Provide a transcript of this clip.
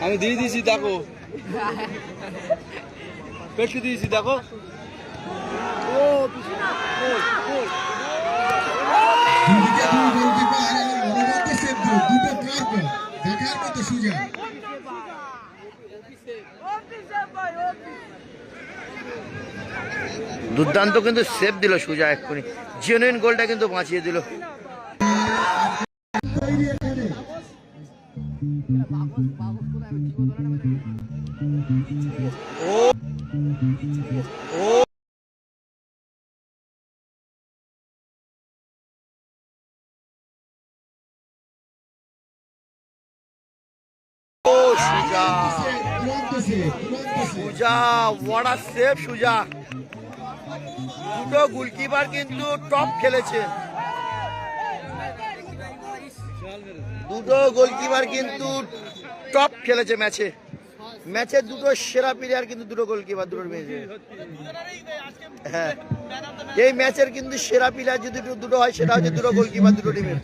আমি দিয়ে দিয়েছি দেখো, পেটকে দিয়েছি দেখো। দুর্দান্ত কিন্তু সেভ দিল সুজা, এক্ষুনি জেনুইন গোলটা কিন্তু বাঁচিয়ে দিল। সুজা what a save সুজা। দুটো গোলকিপার কিন্তু টপ খেলেছে, দুটো গোলকিপার কিন্তু টপ খেলেছে ম্যাচে। ম্যাচের দুটো সেরা প্লেয়ার কিন্তু দুটো গোলকিপার, দুটো ম্যাচে। হ্যাঁ, এই ম্যাচের কিন্তু সেরা প্লেয়ার যদি দুটো হয় সেটা হচ্ছে দুটো গোলকিপার দুটো টিমের।